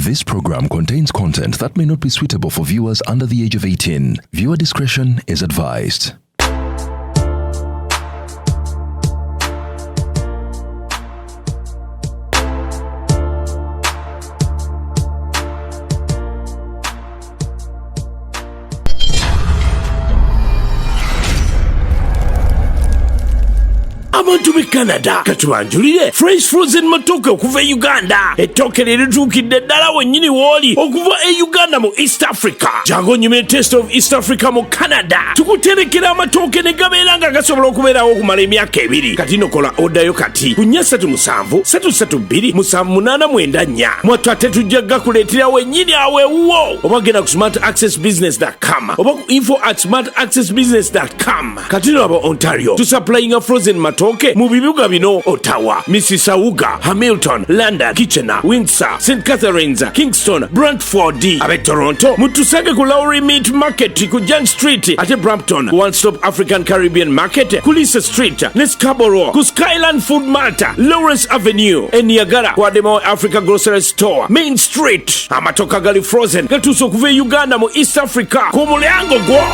This program contains content that may not be suitable for viewers under the age of 18. Viewer discretion is advised. Abantu b'e Canada katubanjulire fresh frozen matoke okuva e Uganda. Ettooke lirituukidde ddala wennyini w'oli okuva e Uganda mu East Africa. Jangu onyume taste of East Africa mu Canada. Tukuterekera amatooke ne gabeera nga gasobola okubeerawo okumala emyaka 2. Kati nokola oddayo kati ku 437 332 7894. Mwattu ate tujja gakuleetera wennyini awewuwo. Oba genda ku smartaccessbusiness.com oba ku info@smartaccessbusiness.com. Kati no aba Ontario tusupplyinga frozen matoke mu bibuga bino: Ottawa, Mississauga, Hamilton, London, Kitchener, Windsor, St. Catharines, Kingston, Brantford. Abe Toronto mutusage ku Lowry Meat Market ku Young Street, ate Brampton One Stop African Caribbean Market ku Lisa Street, ne Scarborough ku Skyland Food Mart, Lawrence Avenue, e Niagara ku Ademo Africa Grocery Store, Main Street. Amatoka gali frozen gatuuse okuva e Uganda mu East Africa ku mulyango gwo.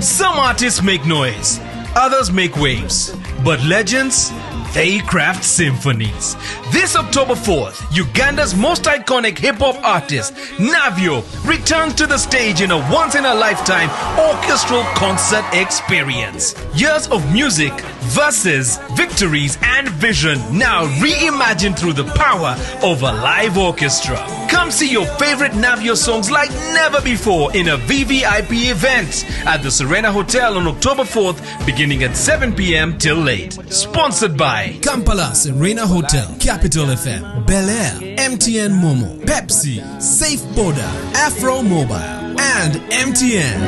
Some artists make noise, others make waves, but legends, they craft symphonies. This October 4th, Uganda's most iconic hip-hop artist, Navio, returns to the stage in a once-in-a-lifetime orchestral concert experience. Years of music, verses, victories, and vision now reimagined through the power of a live orchestra. Come see your favorite Navio songs like never before in a VVIP event at the Serena Hotel on October 4th, beginning at 7 p.m. till late. Sponsored by Kampala Serena Hotel, Capital FM, Bel Air, MTN Momo, Pepsi, Safe Border, Afro Mobile, and MTN.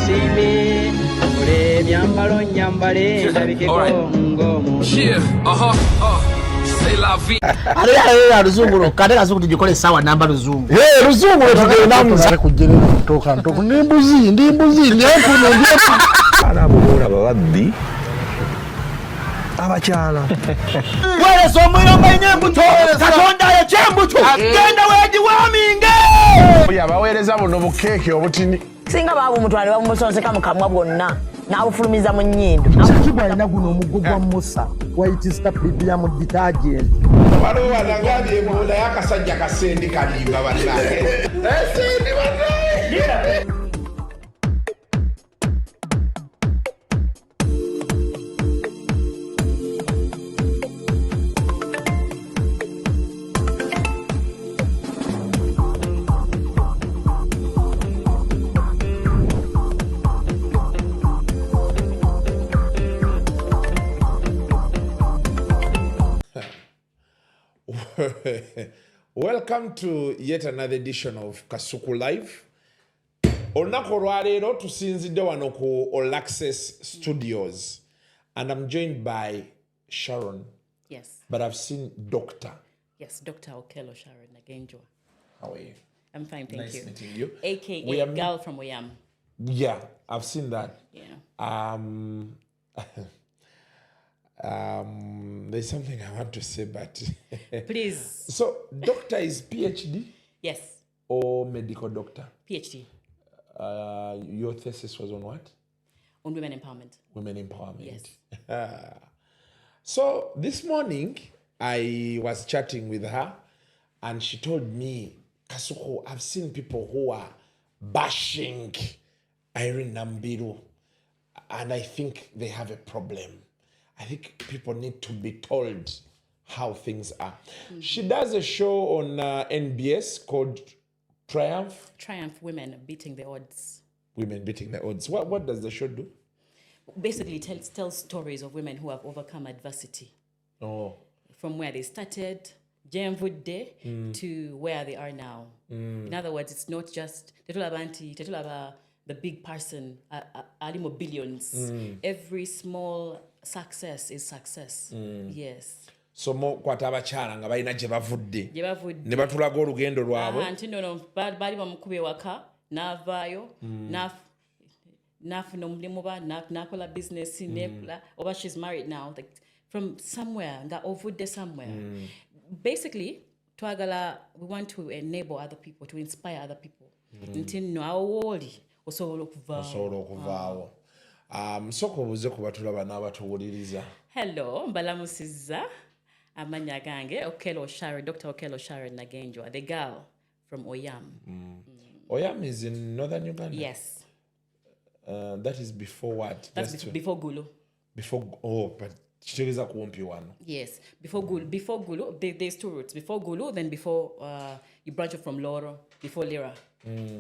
Ruzungu kade kazuku tujikole sawa namba ruzungu. Ruzungu tugenda muza kujjira kutoka ntoku ndimbuzi ndekuno arabura babaddi abakyala Wale somwiro mwenye mbuto katonda ya chembuto genda weji waminge yabaweereza buno bukeke obutini singa babu mutwale bamusonseka mukamwa bwonna n'abufulumiza mu nnyindo. Kibwa ina guno omugugwa Musa wayitista Biblia mu detergent. waliwo wanagambye ebola y'akasajja kasendi kalimba bannange esendi bannange. Welcome to yet another edition of Kasuku Live. Olunaku olwaleero tusinzidde wano ku All Access Studios and I'm joined by Sharon. Yes. But I've seen Dr. Yes, Dr. Okello Sharon Nagenjwa. How are you? I'm fine, thank Nice you. meeting you. AKA girl from Oyam. Yeah, I've seen that. Yeah. There's something I want to say, but Please. So, doctor is PhD Yes. or medical doctor? PhD Your thesis was on what? on women empowerment. Women empowerment. Yes. So this morning I was chatting with her and she told me, Kasuko, I've seen people who are bashing Iryn Namubiru and I think they have a problem. I think people need to be told how things are. Mm-hmm. She does a show on NBS called Triumph. Triumph Women Beating the Odds. Women Beating the Odds. What does the show do? Basically tells stories of women who have overcome adversity. Oh. From where they started, Jemvudde, to where they are now. In other words, it's not just Tetula the big person, alimo billions. Every small success is success. Yes. So mo kwata abakyala nga balina gye bavudde ne batulaga olugendo lwabwe nti nno baali bamukubye waka n'avaayo n'afuna omulimu n'akola business oba she's married now, like from somewhere nga ovudde somewhere. Basically we want to enable other people, to inspire other people. Nti no awoli osobola okuvaawo. Soko obuze ku batulaba n'abatuwuliriza. Hello, mbalamusiza. Amanya gange Okelo Sharon, Dr. Okelo Sharon Nagenjwa, the girl from Oyam. Oyam is in northern Uganda? Yes. That is before what? That's before Gulu. But kitegeeza kumpi wano. Yes, before Gulu, there's two routes. Before Gulu, then before you branch off from Loro, before Lira.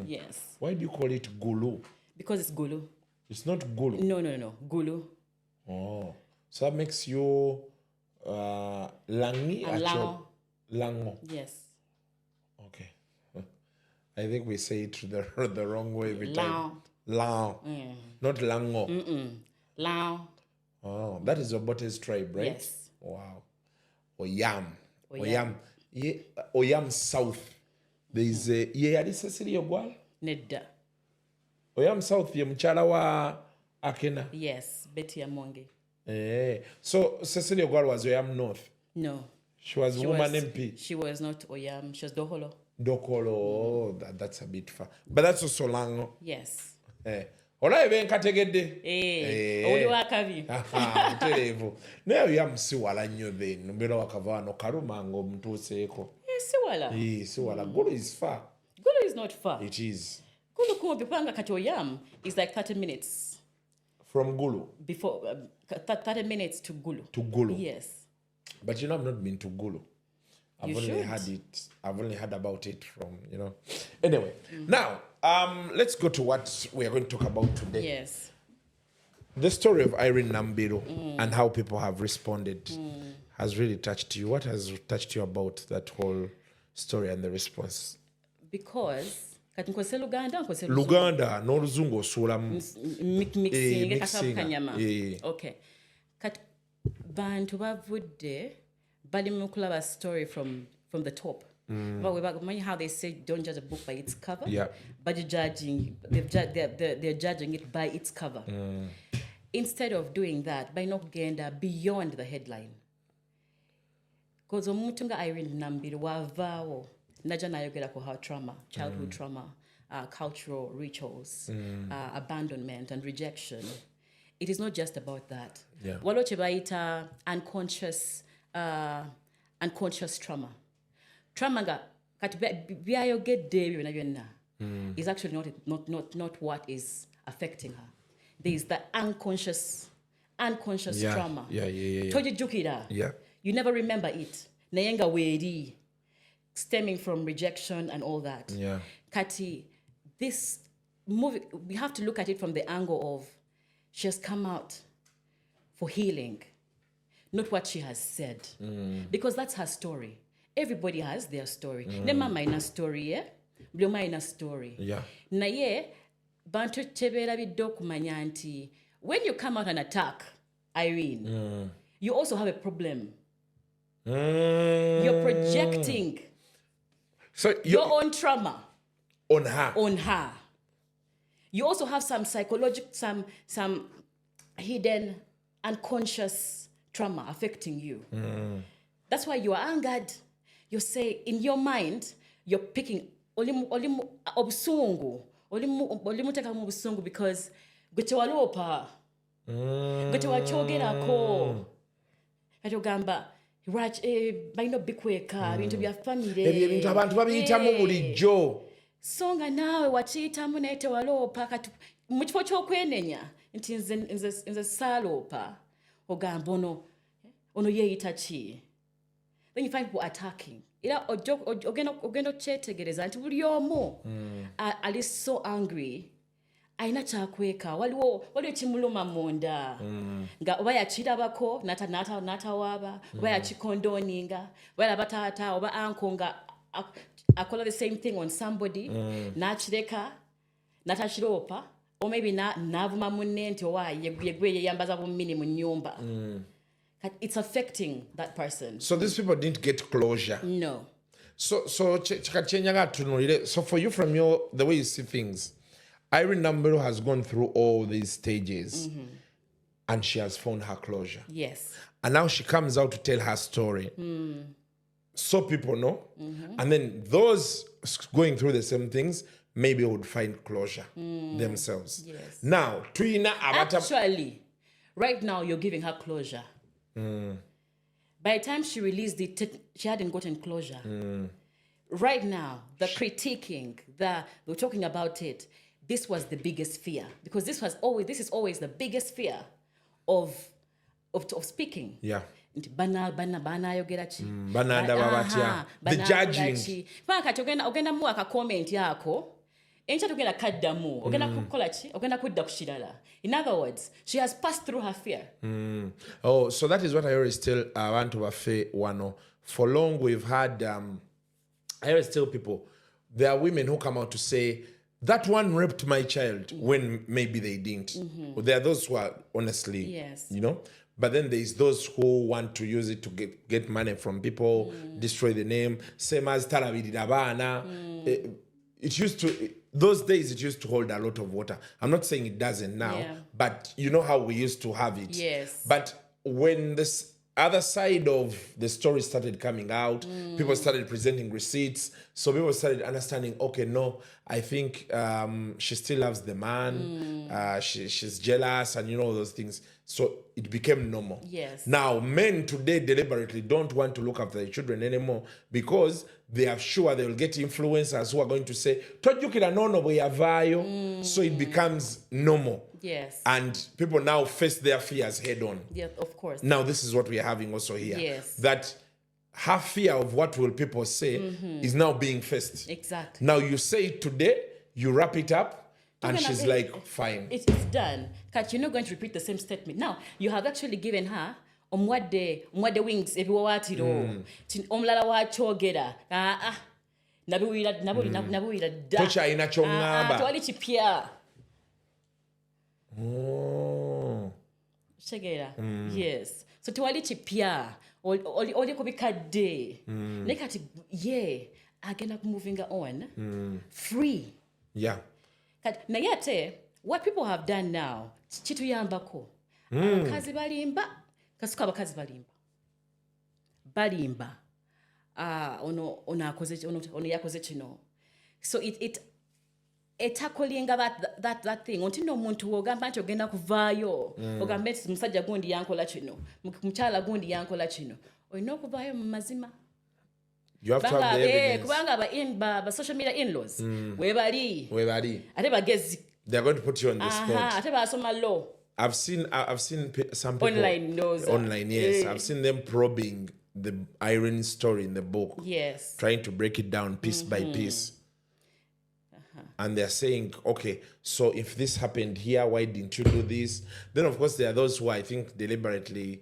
Yes. Why do you call it Gulu? Because it's Gulu. It's not Gulu? No. Gulu. Oh. So that makes you Langi and Lango. Lango. Yes. Okay. I think we say it the wrong way every time. Lao. Not Lango. Lao. Oh, that is Obote's tribe, right? Yes. Wow. Oyam. Yeah, Oyam South. There is a yali Cecilia Gwal? Nedda. Oyam South ye mchala wa Akena. Yes, Betty Amonge. So Cecilia Gwal was Oyam North. No. She was woman MP. She was not Oyam. She was Doholo. Oh, that's a bit far. But that's also Lango. Yes. Ola ebe nkategedde. Oli wakabi. Mutereevu. Naye Oyam siwala nnyo then. Mbera wakavaano kaluma ng'omutuuseeko. Siwala. Siwala. Gulu is far. Gulu is not far. It is. Gulu kumbi panga kati Oyam is like 30 minutes. From Gulu? Before 30 minutes to Gulu. To Gulu? Yes. But you know, I've not been to Gulu. I've only heard about it from, Anyway, now, let's go to what we are going to talk about today. Yes. The story of Iryn Namubiru and how people have responded has really touched you. What has touched you about that whole story and the response? Because kati nkose Luganda n'oluzungu osuulamu mixing kanyama. Okay. Kati bantu bavudde bali mu kulaba story from the top. But how they say don't judge a book by its cover. Yeah. But they're judging it by its cover. Instead of doing that, by not getting beyond the headline. Because omuntu nga Irene Nambiru wavaawo naja nayogera ku her trauma, childhood trauma, cultural rituals, abandonment and rejection. It is not just about that. Yeah. Waliwo kye bayita unconscious trauma. Trauma nga kati byayogedde ebyo byonna is actually not what is affecting her. There is the unconscious trauma. Tojijjukira. Yeah. You never remember it. Naye nga weeri, stemming from rejection and all that. Yeah. Kati, this movie, we have to look at it from the angle of she has come out for healing, not what she has said. Because that's her story. Everybody has their story. Ne mama ina story, yeah? Buli omu ina story. Yeah. Naye, bantu tebeera bidde okumanya nti, when you come out and attack Irene, you also have a problem. You're projecting your own trauma on her. You also have some psychological, some hidden unconscious trauma affecting you. That's why you are angered. You say in your mind, you're picking olimu obusungu, olimu teka mu busungu because gwetewalopa, gwetewakyogerako. Kati ogamba balina bikweka bintu bya family. Ebyo ebintu abantu babiyitamu bulijjo. So nga naawe wakiyitamu naye tewaloopa kati mu kifo ky'okwenenya nti nze saaloopa ogamba ono yeeyita ki. Then you find people attacking. Era ogenda okyetegereza nti buli omu ali so angry alina kyakweka waliwo ekimuluma munda nga oba yakirabako n'atawaaba oba yakikondoninga oba yalaba taata oba anko nga akola the same thing on somebody n'akireka n'atakiroopa or maybe n'avuma munne nti owa yegwe yeyambaza bumini mu nnyumba. It's affecting that person. So these people didn't get closure. No. So for you, from the way you see things, Iryn Namubiru has gone through all these stages and she has found her closure. Yes. And now she comes out to tell her story. so people know. And then those going through the same things maybe would find closure themselves. Yes. Now, Twina Abata. Actually, right now you're giving her closure. By the time she released it, she hadn't gotten closure. Right now, the critiquing, we're talking about it. This was the biggest fear, because this is always the biggest fear of speaking. Yeah. Bana yogera chi. Bananda babatya. The judging. Kati ogenda mu comment yako. Encha tugenda kaddamu. Ogenda kukola chi? Ogenda kudda kushirala. In other words, she has passed through her fear. Oh, so that is what I always tell abantu bafe wano. For long we've had I always tell people, there are women who come out to say, that one raped my child, when maybe they didn't. Well, there are those who are honestly, Yes. you know, but then there's those who want to use it to get money from people, destroy the name. Same as Talabidabana. It used to, those days it used to hold a lot of water. I'm not saying it doesn't now, but you know how we used to have it. Yes. But when this other side of the story started coming out, people started presenting receipts, so people started understanding, okay, no, I think she still loves the man, she's jealous, and you know those things. So it became normal. Yes. Now men today deliberately don't want to look after their children anymore, because they are sure they will get influencers who are going to say, "Tojukira nono bwe yavaayo." So it becomes normal. Yes. And people now face their fears head on. Yeah, of course. Now this is what we are having also here. Yes. That her fear of what will people say is now being faced. Exactly. Now you say it today, you wrap it up, and Talking she's about- like, fine. It's done. Kat, you're not going to repeat the same statement. Now, you have actually given her omwadde wings ebiwa watiro. Omulala wakyogera. Nabuwira dda. Tokyalina ky'oŋŋamba. Tewali kipya. Oh. Kitegeera? Yes. So tewali kipya. Oli kubikadde. Naye kati agenda kumuvinga on. Free. Yeah. Naye ate, what people have done now, kituyambako. Abakazi balimba, kasuka abakazi balimba. Ono yakoze kino. So it tacklinga that thing. Until no muntu wogamba nti ogenda kuvaayo. Ogamba nti musajja gundi yankola kino. Mukyala gundi yankola kino. Olina okuvaayo mu mazima. You have to have the evidence. Kubanga ba social media in-laws. Webali. Ate bagezi. They're going to put you on the spot. Ate basoma law. I've seen some people Online knows. Online, yes. I've seen them probing the Irene story in the book. Yes. Trying to break it down piece by piece. And they're saying, okay, so if this happened here, why didn't you do this? Then, of course, there are those who I think deliberately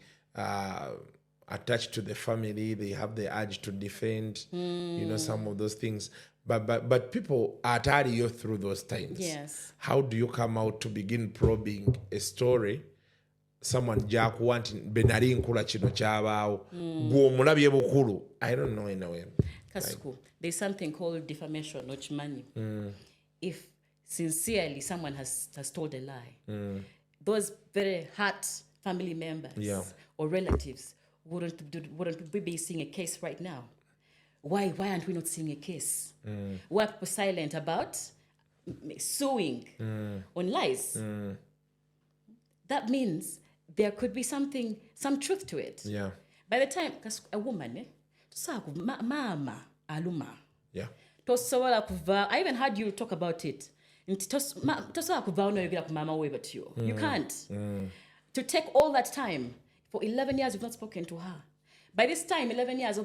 attached to the family. They have the urge to defend, you know, some of those things. But people are tired you through those times. Yes. How do you come out to begin probing a story? Someone Jack wanting benari nkula kino kyabaawo gwe omulabye bukulu. I don't know in a way. Kasuku, there's something called defamation, which money. If sincerely someone has told a lie, those very hurt family members or relatives wouldn't we be seeing a case right now? Why aren't we not seeing a case? Why are people silent about suing on lies? That means there could be some truth to it. Yeah. By the time a woman, mama aluma. Yeah. I even heard you talk about it. You can't. To take all that time, for 11 years you've not spoken to her. By this time, 11 years, you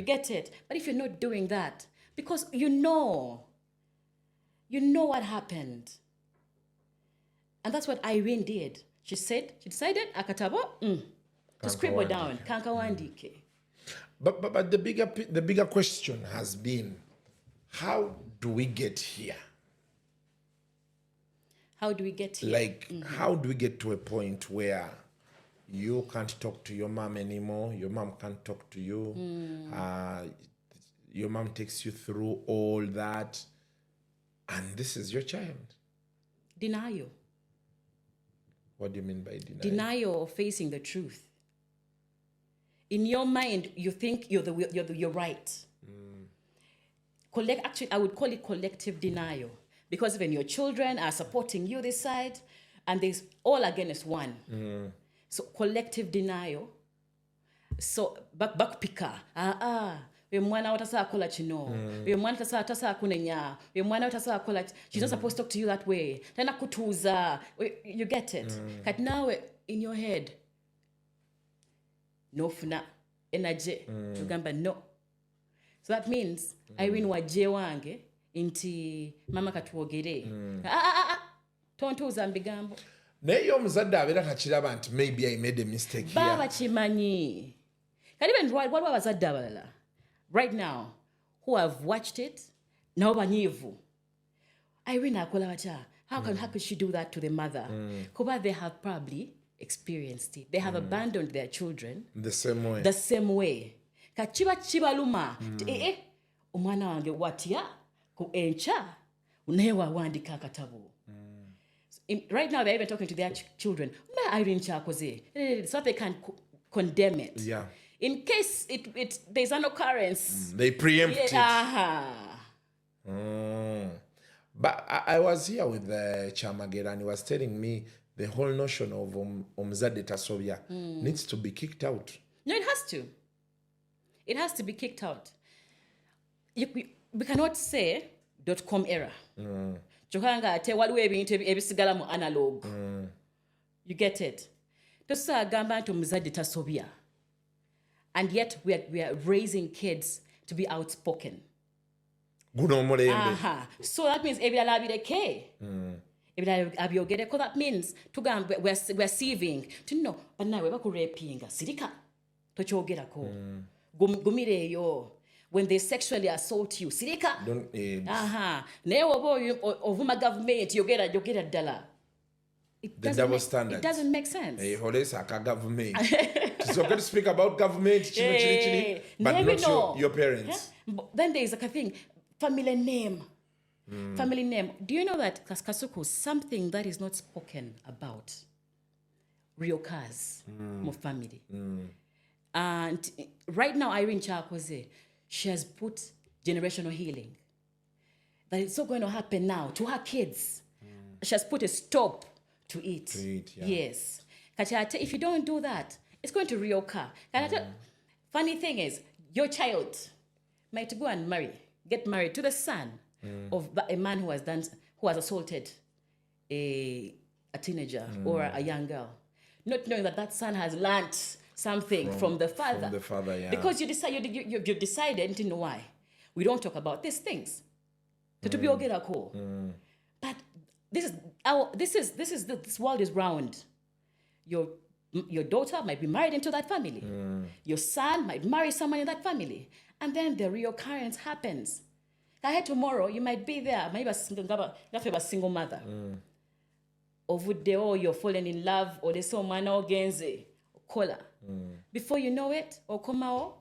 get it? But if you're not doing that, because you know what happened. And that's what Irene did. She decided, akatabo, to scribble down, kankawandike. But the bigger question has been, how do we get here? How do we get here? Like, how do we get to a point where you can't talk to your mom anymore, your mom can't talk to you, your mom takes you through all that, and this is your child? Denial. What do you mean by denial? Denial of facing the truth. In your mind, you think you're right. Actually, I would call it collective denial, because even your children are supporting you this side, and there's all against one. So collective denial. So backpicker. Uyo mwana watasa kola chino. Uyo mwana tasa kunenya. Uyo mwana watasa kola. She's not supposed to talk to you that way. Tena kutuza. You get it. But now in your head, no funa energy. Ugamba no. So that means Irene waje wange inti mama katuogere. Tontuza mbigambo. Naye omuzadde abeera kakiraba nti maybe I made a mistake here. Baba chimanyi. Kali even what abazadde abalala right now who have watched it nabo banyivu. Irene akola batya. How could she do that to the mother? Kuba they have probably experienced it. They have abandoned their children The same way. Kachiba chibaluma. Omwana wange watya ku encha unewa wandika akatabu. Right now, they're even talking to their children. Irene Chakoze, so they can condemn it. Yeah. In case there's an occurrence. They preempt it. But I was here with Chamagera, and he was telling me the whole notion of Omzade Tasobia needs to be kicked out. No, it has to. It has to be kicked out. We cannot say .com error. Chokanga ate waliwo ebintu ebisigala mu analog. You get it? Tosagamba nti omuzadde tasobya. And yet we are raising kids to be outspoken. Guno omulembe. So that means ebirala abireke. Ebirala abyogereko. That means tugambe we're sieving. Tuno banawe bakurepinga. Sirika. Tochogerako. Gumireyo. When they sexually assault you, sirika. Don't. Naye oba ovuma government yogera ddala. The double standards. It doesn't make sense. Holesa ka government. It's okay to speak about government, chini, but not your parents. Yeah? Then there is a thing, family name. Family name. Do you know that Kasuku, something that is not spoken about reoccurs more family. And right now, Irene Chakoze, she has put generational healing. That it's not going to happen now to her kids. She has put a stop to it. Yeah. Yes. If you don't do that, it's going to reoccur. Funny thing is, your child might go and get married to the son of a man who has assaulted a teenager or a young girl, not knowing that son has learned something from the father. From the father, yeah. Because you've decided, you know why? We don't talk about these things. To be okay, but this world is round. Your daughter might be married into that family. Your son might marry someone in that family. And then the reoccurrence happens. Tomorrow, you might be there. Maybe a single mother. Or you're falling in love, or there's someone against kola. Before you know it, or komao,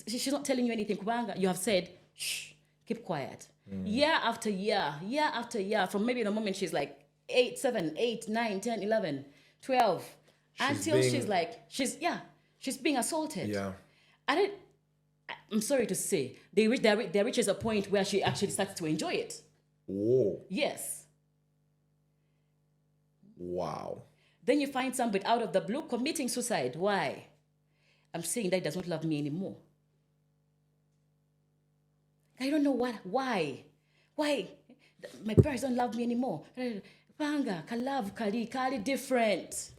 she's not telling you anything. You have said, shh, keep quiet. Year after year, from maybe the moment she's like 7, 8, 9, 10, 11, 12, until she's being assaulted. Yeah. I'm sorry to say, they reaches a point where she actually starts to enjoy it. Whoa. Yes. Wow. Then you find somebody out of the blue committing suicide. Why? I'm saying that he does not love me anymore. I don't know why. Why? My parents don't love me anymore. Banga, kalav, kali different.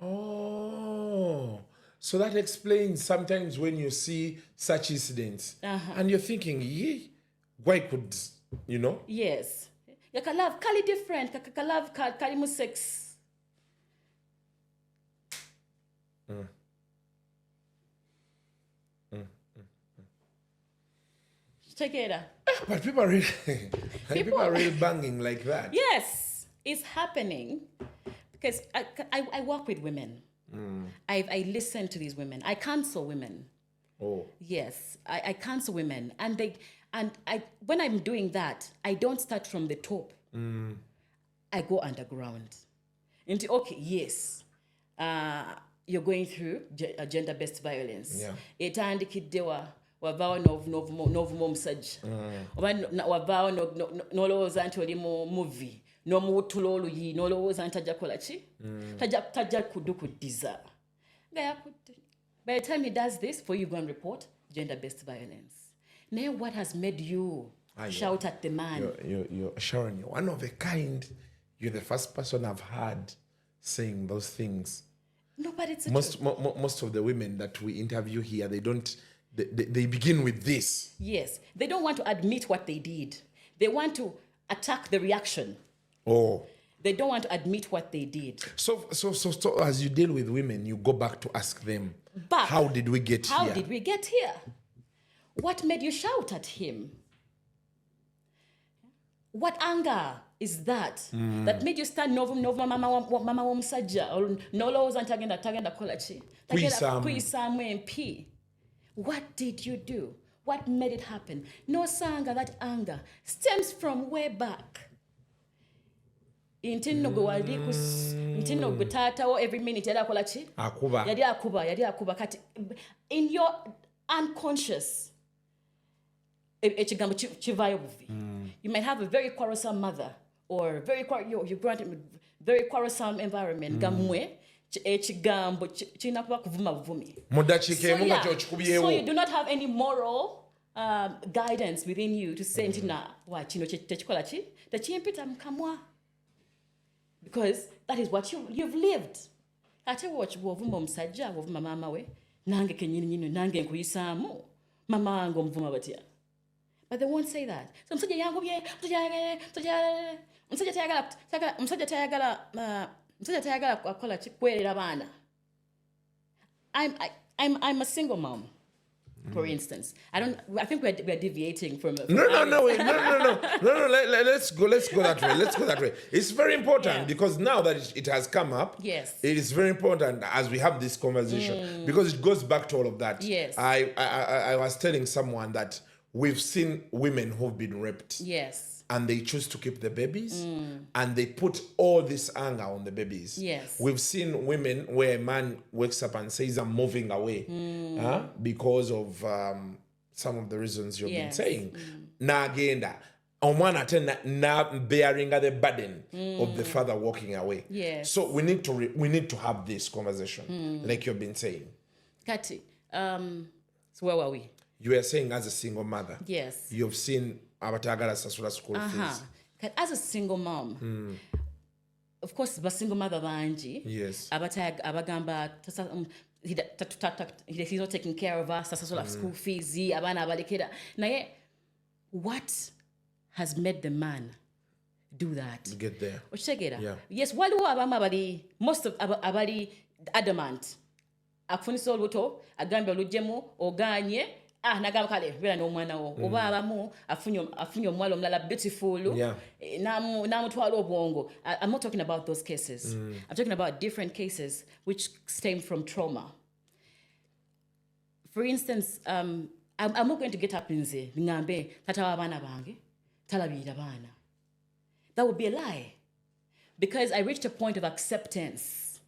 Oh. So that explains sometimes when you see such incidents and you're thinking, why could, you know? Yes. Kalav, kali different. Kalav, kali mu sex. Check it out. But people are really banging like that. Yes, it's happening because I work with women. I listen to these women. I counsel women. Oh. Yes, I counsel women, and when I'm doing that, I don't start from the top. I go underground. okay, yes, you're going through gender-based violence. Yeah. Etandikidde wavaawo n'ovuma omusajja oba wavaawo n'olowooza nti oli mu movie n'omuwuttula oluyi n'olowooza nti tajja kukola ki tajja kudukuddiza nga yakudde. By the time he does this, for you go and report gender-based violence. Now what has made you shout at the man? You're Sharon, you're one of a kind. You're the first person I've heard saying those things. No, but it's most of the women that we interview here, they begin with this. Yes, they don't want to admit what they did. They want to attack the reaction. Oh. They don't want to admit what they did. So as you deal with women, you go back to ask them, how did we get here? How did we get here? What made you shout at him? What anger is that that made you stand nova mama omusajja or nolowooza nti tagenda kukola ki kuyisaamu MP? What did you do? What made it happen? No sanga, that anger stems from way back. Intino gwe taatawo every minute yali akola ki? Yali akuba kati in your unconscious ekigambo kivaayo buvi. You might have a very quarrelsome mother or you grant him very quarrelsome environment. Gamwe ekigambo kirina kuba kuvuma buvumi. So you do not have any moral guidance within you to say nti kino tekikola ki tekimpita mukamwa, because that is what you've lived. Ate bw'ovuma omusajja bw'ovuma maama we, nange kenyini nange nkuyisaamu mama wange omuvuma batya. But they won't say that. So omusajja yangobye, omusajja tayagala akola ki kwerera baana. I'm a single mom, for instance. I think we're deviating from. No. Let's go that way. It's very important because now that it has come up, yes, it is very important as we have this conversation because it goes back to all of that. Yes, I was telling someone that we've seen women who've been raped. Yes. And they choose to keep the babies, and they put all this anger on the babies. Yes. We've seen women where a man wakes up and says, I'm moving away because of some of the reasons you've been saying. Na agenda. Omwana tena na bearing the burden of the father walking away. Yes. So we need to have this conversation, like you've been saying. Kati, so where were we? You were saying as a single mother. Yes. You've seen abatagala sasula school fees. As a single mom, of course, but single mother banji. Yes. Abagamba he's not taking care of us. Sasula school fees. Abana abalekeda. Naye, what has made the man do that? Get there. Yeah. Yes. Waliwo abama abali most of abali adamant. Afunisa oluto agambe olujjemu oganye. Nagamba kale bera n'omwana wo oba abamu afunye omwalo omulala beautiful n'amutwala obwongo. I'm not talking about those cases. I'm talking about different cases which stem from trauma. For instance, I'm not going to get up nze ngambe tata w'abaana bange talabirira baana. That would be a lie, because I reached a point of acceptance.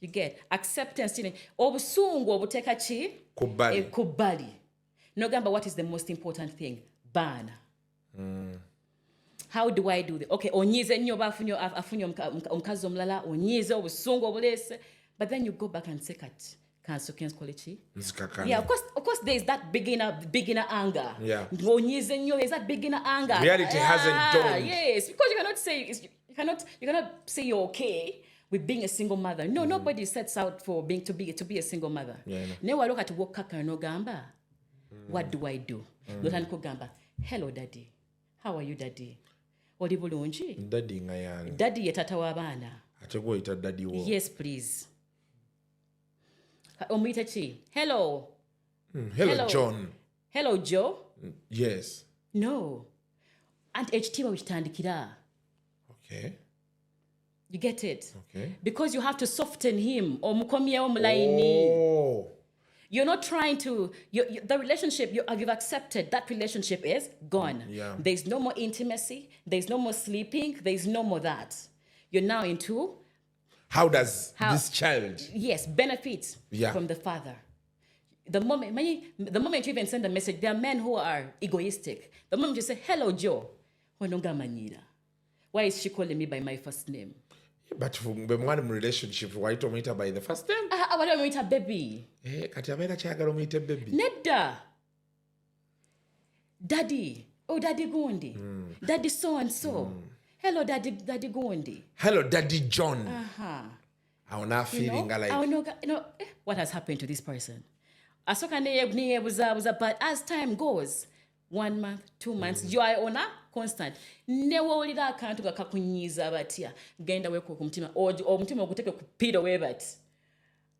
You get acceptance. Obusungu obuteeka ki kubbali. Nogamba, what is the most important thing? Baana. How do I do that? Okay, onyize nnyo bafunye omukazi omulala, onyize obusungu obuleese, but then you go back and say kati consequence quality. Yeah, of course there is that beginner anger. Yeah. Onyize nnyo, there's that beginner anger. Reality hasn't dawned. Yes, because you cannot say you're okay with being a single mother. No, nobody sets out for to be a single mother. Never look at work no gamba. What do I do? Lotandiko gamba. Hello, daddy. How are you, daddy? Oli bulungi? Daddy ngayani. Daddy ye tata w'abaana. Ate gwe oyita daddy wo. Yes, please. Omuyita ki? Hello. Hello, John. Hello, Joe. Yes. No. Anti ekitiibwa wekitandikira. Okay. You get it? Okay. Because you have to soften him. Oh. You're not trying to... the relationship, you've accepted that relationship is gone. Yeah. There's no more intimacy. There's no more sleeping. There's no more that. You're now into how does this child benefit from the father. The moment you even send a message, there are men who are egoistic. The moment you say, hello, Joe, why is she calling me by my first name? But when one relationship, why don't meet her by the first name? Why don't meet her baby? Baby. Nedda. Daddy. Oh, Daddy Gondi. Daddy so and so. Hello, Daddy Gondi. Hello, Daddy John. I'm not feeling what has happened to this person? But as time goes, 1 month, 2 months, you are on a constant. Never will that can't go kakunyiza batia. Genda weko kumtima or mtima kuteke kupida webat.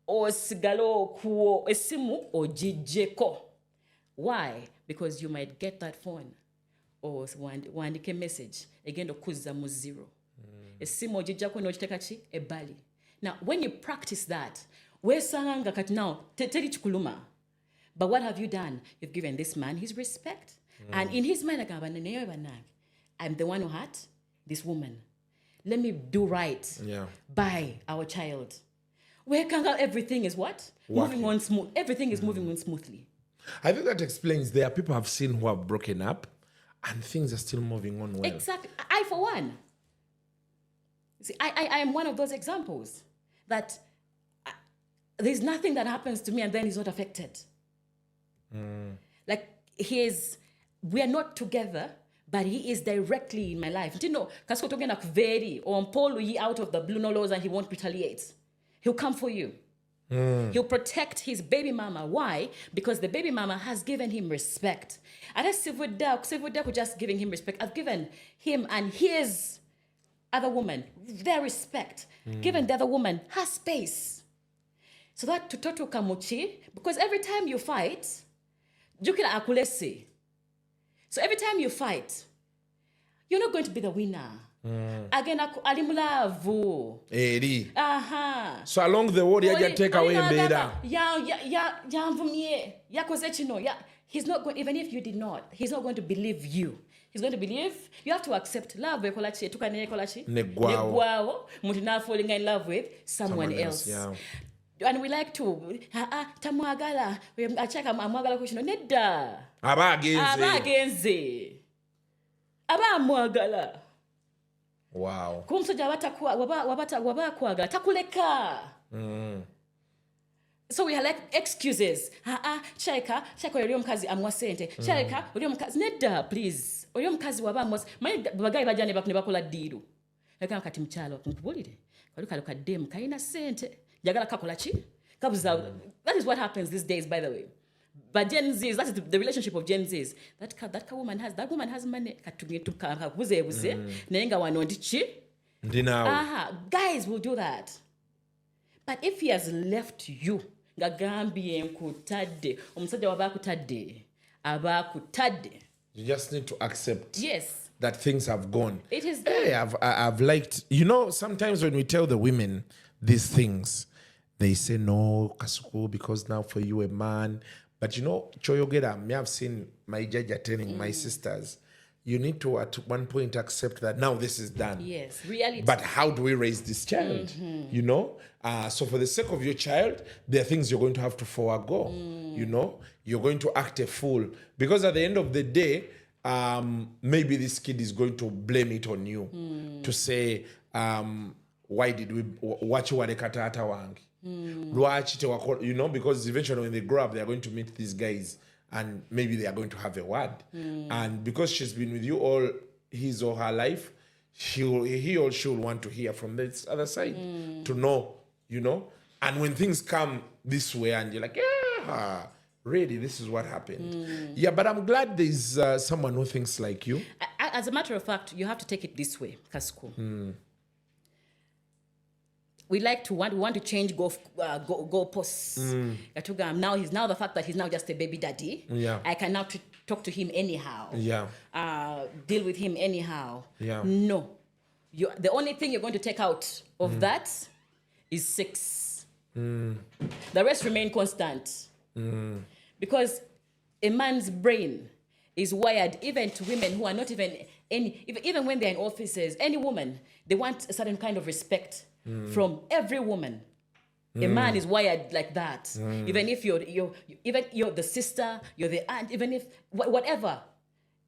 Or sigalo kuo esimu or jijeko. Why? Because you might get that phone or one message again to kuzamu 0. Esimu jijako no chitekachi ebali. Now when you practice that, where sanga kat now teri chikuluma. But what have you done? You've given this man his respect. And in his mind, I'm the one who hurt this woman. Let me do right by our child. Where everything is what? Moving on smooth. Everything is moving on smoothly. I think that explains there are people I've seen who have broken up and things are still moving on well. Exactly. I for one. See, I am one of those examples that there's nothing that happens to me and then he's not affected. Like we are not together, but he is directly in my life. You know, kasko togena very or Paul out of the blue no laws and he won't retaliate. He'll come for you. He'll protect his baby mama. Why? Because the baby mama has given him respect. And that's Sivudak just giving him respect. I've given him and his other woman their respect. Given the other woman her space. So that tutoto kamuchi, because every time you fight, jukila akulesi. So every time you fight, you're not going to be the winner. Again, alimulavu. Eri. So along the road, you take away mbeda. He's not going, even if you did not, he's not going to believe you. He's going to believe, you have to accept love. Negwao. Mutina falling in love with someone else. Yeah. And we like to tamwagala achaka amwagala kushino nedda abagenze abamwagala. Wow. Kumusajja wabakwagala takuleka. So we are like excuses. Shaika yali omukazi amwa sente. Shaika oli omukazi nedda please. Oli omukazi wabamwa. Manyi bagayi bajja ne bakola ddiiru. Eka kati mkyalo nkubulire. Kaluka kadem kayina sente. That is what happens these days, by the way. But Gen Zs, that is the relationship of Gen Zs. That woman has money. Guys will do that. But if he has left you, you just need to accept. Yes. That things have gone. It is done. Hey, I've liked, sometimes when we tell the women these things, they say, no, Kasuku, because now for you a man. But Choyogera, me have seen my judge telling my sisters, you need to at one point accept that now this is done. Yes, reality. But how do we raise this child? So for the sake of your child, there are things you're going to have to forego. You're going to act a fool. Because at the end of the day, maybe this kid is going to blame it on you. To say, why did we watch Wadekata Wangi? Because eventually when they grow up, they are going to meet these guys and maybe they are going to have a word. And because she's been with you all his or her life, he or she will want to hear from this other side to know, And when things come this way and you're like, yeah, really, this is what happened. Yeah, but I'm glad there's someone who thinks like you. As a matter of fact, you have to take it this way, Kasuku. We want to change goalposts. Now the fact that he's now just a baby daddy. Yeah. I can now talk to him anyhow. Yeah. Deal with him anyhow. Yeah. No. The only thing you're going to take out of that is sex. The rest remain constant. Because a man's brain is wired even to women who are not even when they're in offices. Any woman, they want a certain kind of respect from every woman. A man is wired like that. Even if you're the sister, you're the aunt, even if whatever,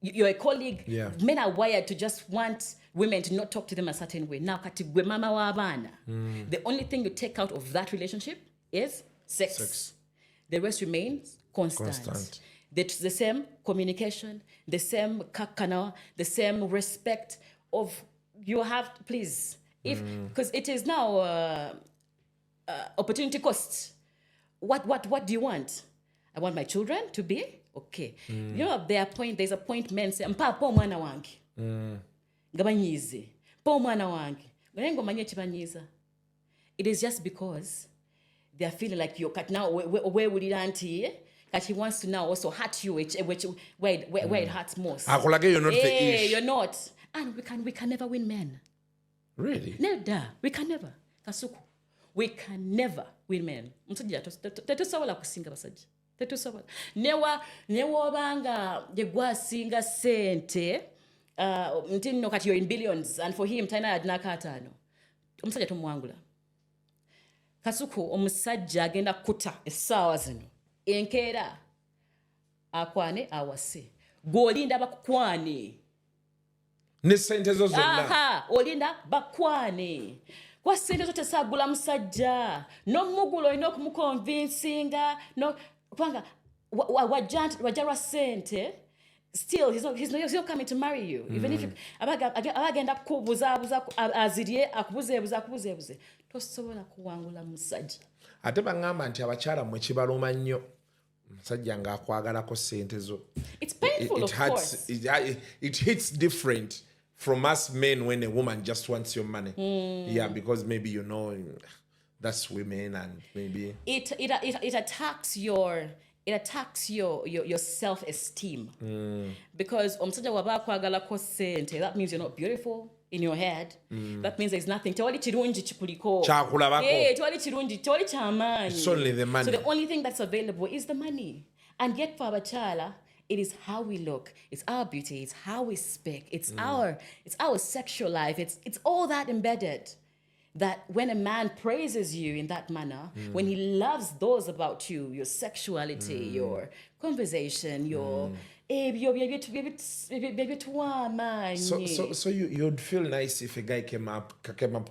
you're a colleague. Yeah. Men are wired to just want women to not talk to them a certain way. Now, kati gwe mama wa abana. The only thing you take out of that relationship is sex. The rest remains constant. The same communication, the same kakana, the same respect of you have, please, if because it is now opportunity cost. What do you want? I want my children to be okay. You know, there's a point men say, "Mpa po mwana wangi." Ngabanyize. Po mwana wangi. Ngalengo manye chibanyiza. It is just because they are feeling like you're cut now. Where would it auntie? That he wants to now also hurt you, where it hurts most. You're not the ish. You're not. And we can never win men. Really? Never. We can never. Kasuku. We can never win men. Tetusawala kusinga basajja. Tetusawala. Newa banga yegwa singa sente. Ntino kati you're in billions, and for him taina adnaka atano. Omusajja tumwangula. Kasuku omusajja agenda kuta essaawa zino. Enkeera akwane awase. Gwolinda bakukwane. Ne sente zo zonna. Aha, olinda bakwane. Kwa sente zote sagula musajja. No mugulo ino kumuconvincinga. No kwanga wajarwa sente. Still, he's not coming to marry you. Even if abagenda kubuza azirye akubuze. Tosobola kuwangula musajja. Ate bangamba nti abakyala mwe kibaluma nnyo musajja ng'akwagalako sente zo. It's painful, of course. It hits different from us men when a woman just wants your money. Yeah, because maybe that's women, and maybe it attacks your self-esteem. Because omusajja waba akwagalako sente, that means you're not beautiful in your head. That means there's nothing. Tewali kirungi kikuliko. Kyakulabako. Tewali kirungi, tewali kyamaanyi. It's only the money. So the only thing that's available is the money. And yet for abachala, it is how we look, it's our beauty, it's how we speak, it's our sexual life, it's all that embedded. That when a man praises you in that manner, when he loves those about you, your sexuality, your conversation, your So you'd feel nice if a guy came up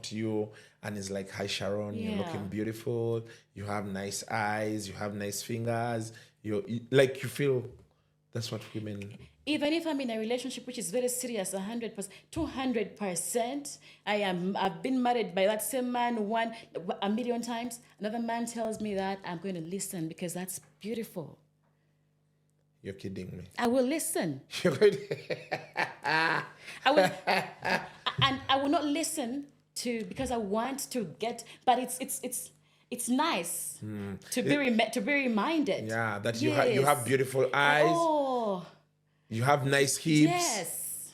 to you and is like, "Hi Sharon, you're looking beautiful, you have nice eyes, you have nice fingers." You feel that's what women. Even if I'm in a relationship which is very serious, 100%, 200%, I've been married by that same man a million times. Another man tells me that, I'm going to listen because that's beautiful. You're kidding me. I will listen. I will not listen because I want to get, but it's nice to be reminded. Yeah, that you have beautiful eyes. Oh. You have nice hips. Yes.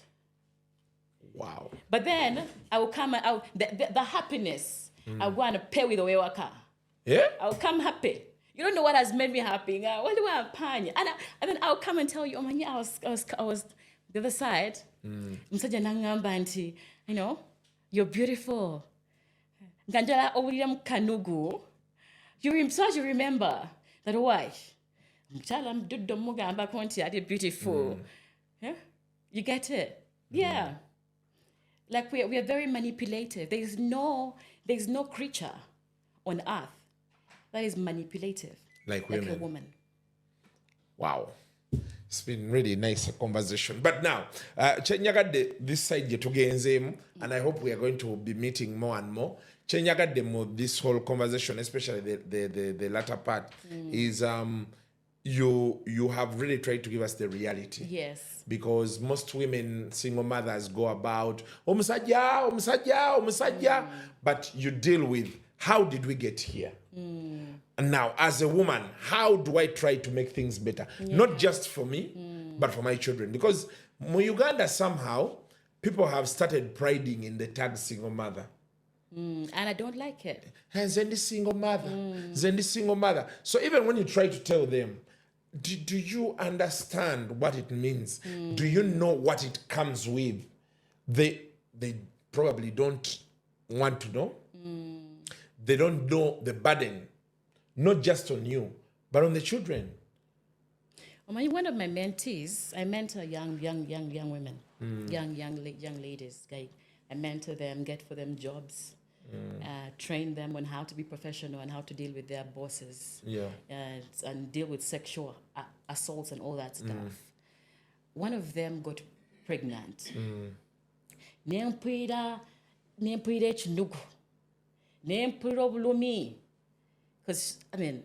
Wow. But then I will come out the happiness. I want to pay with Owewaka. Yeah. I'll come happy. You don't know what has made me happy. What do I pay? And then I'll come and tell you, oh man, yeah, I was the other side. You know, you're beautiful. Ganjala owulira kanugu. You remember that why? I did beautiful. Yeah? You get it? Yeah. Like we are very manipulative. There's no creature on earth that is manipulative like a woman. Wow. It's been really nice conversation. But now, chenyagadde this side yetugenzeemu, and I hope we are going to be meeting more and more. Chenyagadde mo this whole conversation, especially the latter part, is you have really tried to give us the reality. Yes. Because most women, single mothers, go about omusajja, but you deal with how did we get here? And now, as a woman, how do I try to make things better? Not just for me, but for my children. Because in Uganda, somehow, people have started priding in the tag single mother. And I don't like it. Zendi single mother. Zendi single mother. So even when you try to tell them, do you understand what it means? Do you know what it comes with? They probably don't want to know. They don't know the burden, not just on you, but on the children. One of my mentees, I mentor young women, young ladies. I mentor them, get for them jobs, train them on how to be professional and how to deal with their bosses, and deal with sexual assaults and all that stuff. One of them got pregnant. Because I mean,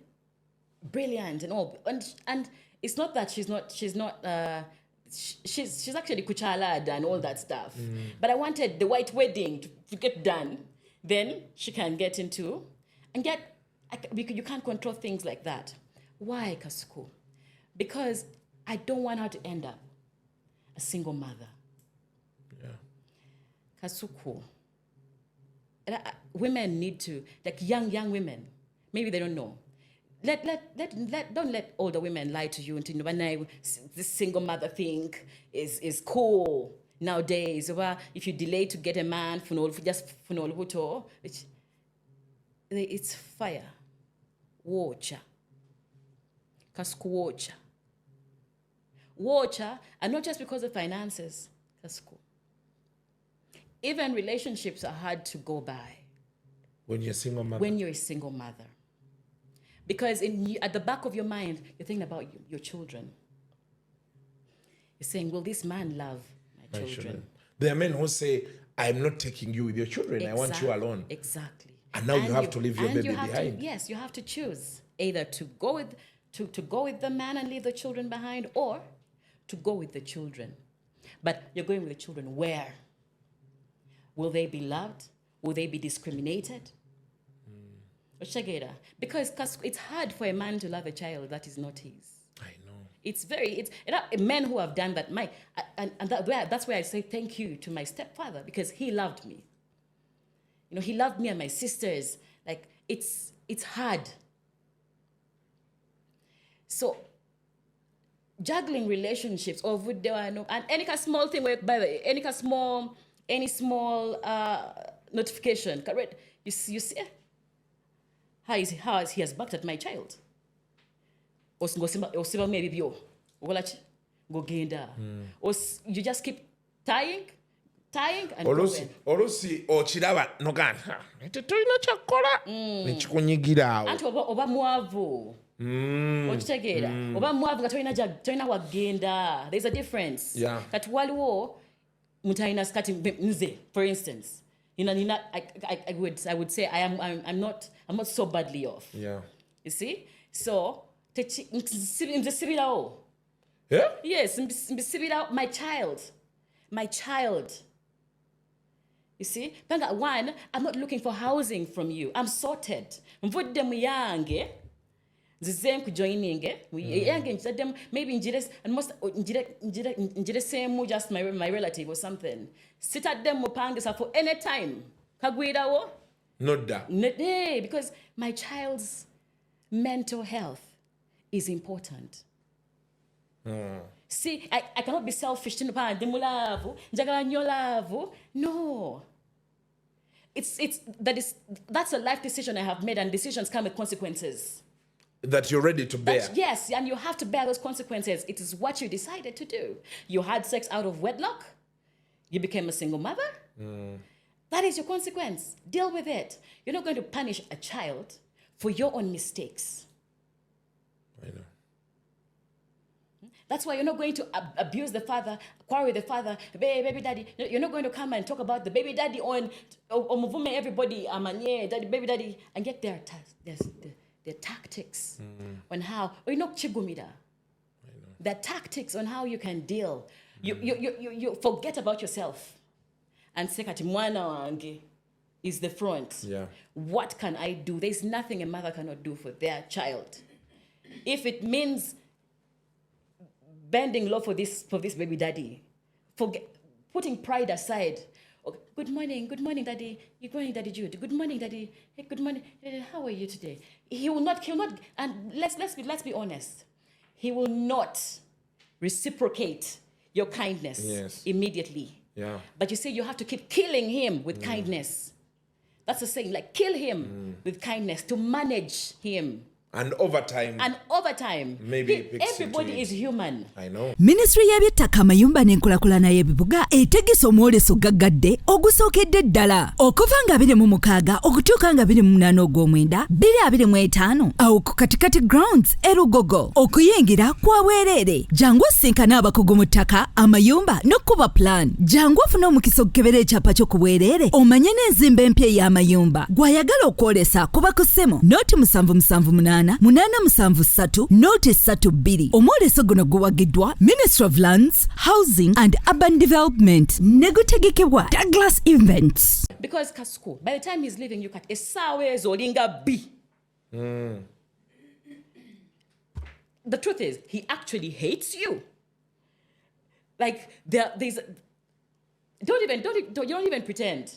brilliant and all, and it's not that she's actually kuchalad and all that stuff. But I wanted the white wedding to get done, then she can get into and because you can't control things like that. Why, Kasuku? Because I don't want her to end up a single mother. Kasuku. Women need to, like young women, maybe they don't know. Don't let older women lie to you until this single mother thing is cool nowadays. Or if you delay to get a man, it's fire. Watcha. Kasku watcha. And not just because of finances. Kasku. Even relationships are hard to go by. When you're a single mother. When you're a single mother. Because at the back of your mind, you're thinking about your children. You're saying, will this man love my children? There are men who say, I'm not taking you with your children. I want you alone. Exactly. And now you have to leave your baby behind. Yes, you have to choose either to go with the man and leave the children behind, or to go with the children. But you're going with the children where? Will they be loved? Will they be discriminated? Because it's hard for a man to love a child that is not his. I know. It's men who have done that. That's why I say thank you to my stepfather, because he loved me. He loved me and my sisters. Like it's hard. So juggling relationships and any small thing, by the way, any small notification, correct? You see how he has backed at my child. Or you just keep tying and going. Olusi ochiraba nogana. Tetulina kyakola. Nekikunyigira awo. Anti oba mwavu. Okitegeera. Oba mwavu nga tolina wagenda. There's a difference. Yeah. Kati waliwo mutaina skati nze, for instance. I would say I'm not so badly off. Yeah. You see? So Yeah? Yes, my child. You see? One, I'm not looking for housing from you. I'm sorted. Mvudde muyange. Zizenku joining maybe njire same just my relative or something. Sit at them mupangisa for any time. Kagwirawo? Not that. Because my child's mental health is important. See, I cannot be selfish. No. That's a life decision I have made, and decisions come with consequences. That you're ready to bear. Yes, and you have to bear those consequences. It is what you decided to do. You had sex out of wedlock. You became a single mother. That is your consequence. Deal with it. You're not going to punish a child for your own mistakes. I know. That's why you're not going to abuse the father, quarrel with the father, baby daddy. You're not going to come and talk about the baby daddy on Muvume, everybody, daddy, baby daddy, and get their tactics on how, the tactics on how you can deal. You forget about yourself and say kati mwana wange is the front. Yeah. What can I do? There's nothing a mother cannot do for their child. If it means bending low for this baby daddy, putting pride aside. Okay, good morning, daddy. Good morning, daddy Jude. Good morning, daddy. Hey, good morning. How are you today? He will not, and let's be honest. He will not reciprocate your kindness immediately. Yeah. But you say you have to keep killing him with kindness. That's the saying, like kill him with kindness, to manage him. And over time, Maybe everybody is human. I know. Ministry y'eby'ettaka amayumba n'enkulakulana y'ebibuga etegese omwoleso gaggadde ogusookedde ddala okuva nga 2026 okutuuka nga 28 ogw'omwenda 2025 awo ku katikati grounds erugogo okuyingira kwa bwereere jangu osinkana abakugu mu ttaka amayumba n'okkuba plan jangu ofuna omukisa okukebera ekyapa ky'oku bwereere omanye n'enzimba empya y'amayumba gw'ayagala okwolesa kuba ku ssimu nooti 778 873 nooti 32 omwoleso guno guwagiddwa Ministry of Lands, Housing and Urban Development negutegekebwa Douglas Events. Because Kasuku, by the time he's leaving, you can esawe zolinga B. The truth is, he actually hates you. Like there's don't even pretend.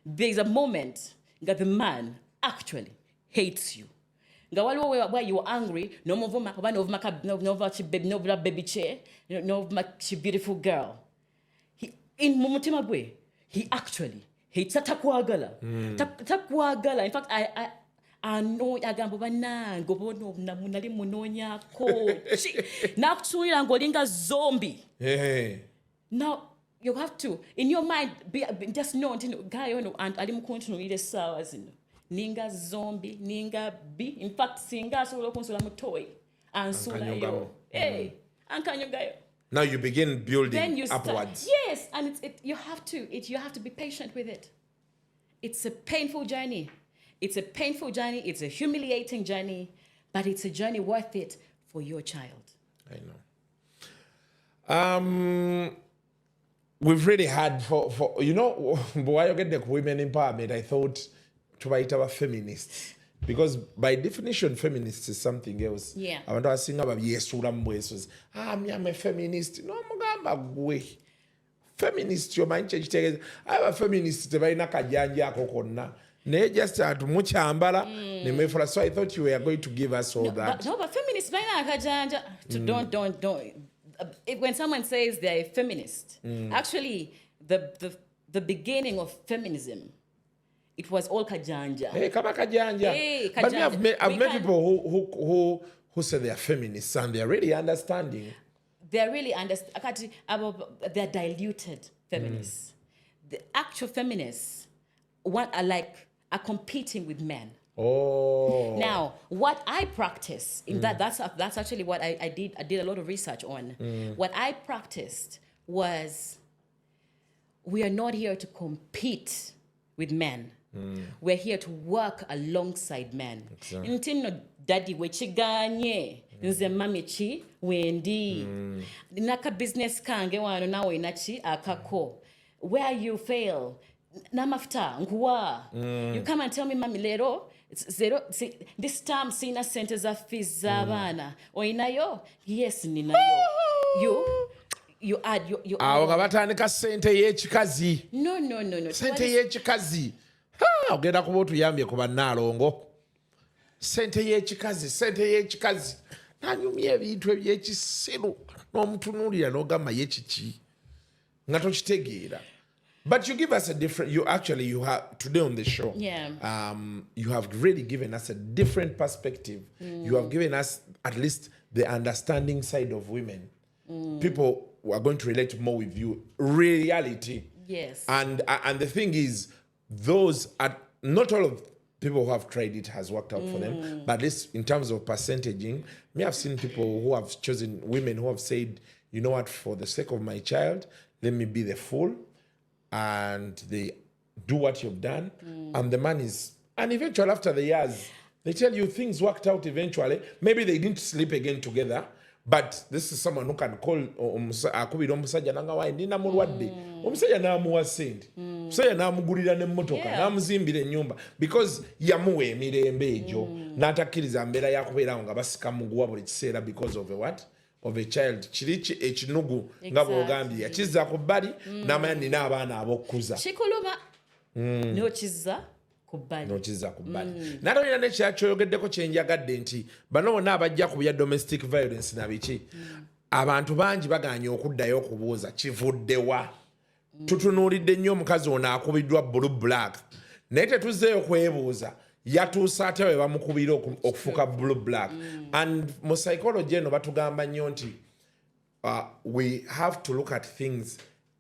There's a moment that the man actually hates you. Where you were angry, no baby chair, no beautiful girl. In Mumutima way, he actually hates Takwagala. Takwagala. In fact, I know agambo bana gobono na munali munonya coach. Now tuila ngolinga zombie. Now you have to in your mind be just know guy and alimukuntu ile sawa zino. Ninga zombie, ninga B. In fact, singa solo konsola mutoi. Ansula yo. Hey, ankanyogayo. Now you begin building upwards. Yes, and you have to be patient with it. It's a painful journey. It's a humiliating journey, but it's a journey worth it for your child. I know. We've really had for why you get the women empowerment, I thought to write our feminists. Because by definition, feminist is something else. Yeah. I want to sing about yes, I'm a feminist. No, I'm a feminist. Your mind change. I have a feminist. Just to muchambala. So I thought you were going to give us all that. But feminist. Don't. When someone says they're a feminist, actually, the beginning of feminism. It was all kajanja. Hey, kajanja. Hey, kajanja. But I've met people who say they are feminists and they're really understanding. They're diluted feminists. The actual feminists are competing with men. Oh. Now, what I practice in that's actually what I did. I did a lot of research on. What I practiced was we are not here to compete with men. We're here to work alongside men. Ntino daddy wechiganye nze mami chi wendi naka business kange wano nawe inachi akako where you fail namafuta nguwa you come and tell me mami lero zero this time sina center za fees za bana oinayo yes ninayo you add awo gabatandika sente y'ekikazi no sente y'ekikazi ogenda kuba otuyambye ku bannaalongo sente y'ekikazi nanyumya ebintu ebyekisiru n'omutunuulira n'ogamba yekiki nga tokitegeera. But you give us a different, you have today on the show, you have really given us a different perspective. You have given us at least the understanding side of women. People who are going to relate more with you, reality. Yes. And the thing is, those are not all of people who have tried it has worked out for them, but at least in terms of percentaging, me have seen people who have chosen women who have said, you know what, for the sake of my child, let me be the fool, and they do what you've done, and the man is, and eventually after the years, they tell you things worked out eventually. Maybe they didn't sleep again together, but this is someone who can call akubira omusajja nanga wayi ndina mulwadde omusajja n'amuwa sente omusajja n'amugulira n'emmotoka n'amuzimbira ennyumba because yamuwa emirembe egyo n'atakkiriza mbeera yakubeerawo nga basika muguwa buli kiseera because of a what? Of a child. Chirichi ekinugu nga bw'ogambye yakizza ku bbali n'amanya nina abaana ab'okkuza kikuluma n'okizza ku bbali n'atolina nekyakyoyogeddeko kyenjagadde nti bano bonna abajja ku bya domestic violence na biki abantu bangi baganye okuddayo okubuuza kivuddewa tutunuulidde nnyo omukazi ono akubiddwa blue black naye tetuzzeeyo kwebuuza yatuusa ate we bamukubira okufuuka blue black. And mu psychology eno batugamba nnyo nti we have to look at things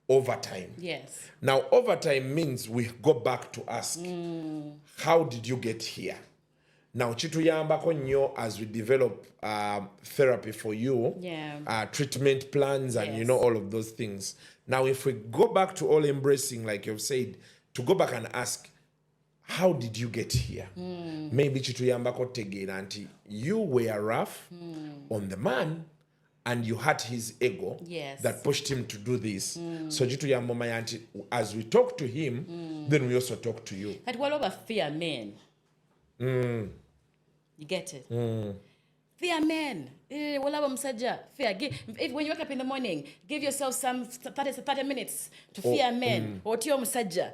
over time. Yes. Now, over time means we go back to ask, how did you get here? Now, chituyambako nnyo as we develop therapy for you, treatment plans, and you know, all of those things. Now, if we go back to all embracing, like you've said, to go back and ask, how did you get here? Maybe chituyambako tegera nti you were rough on the man, and you had his ego that pushed him to do this. So chituyamba mayanti, as we talk to him, then we also talk to you. But what about fear men? You get it? Fear men. Fear. When you wake up in the morning, give yourself some 30 minutes to fear men. Or to your musajja.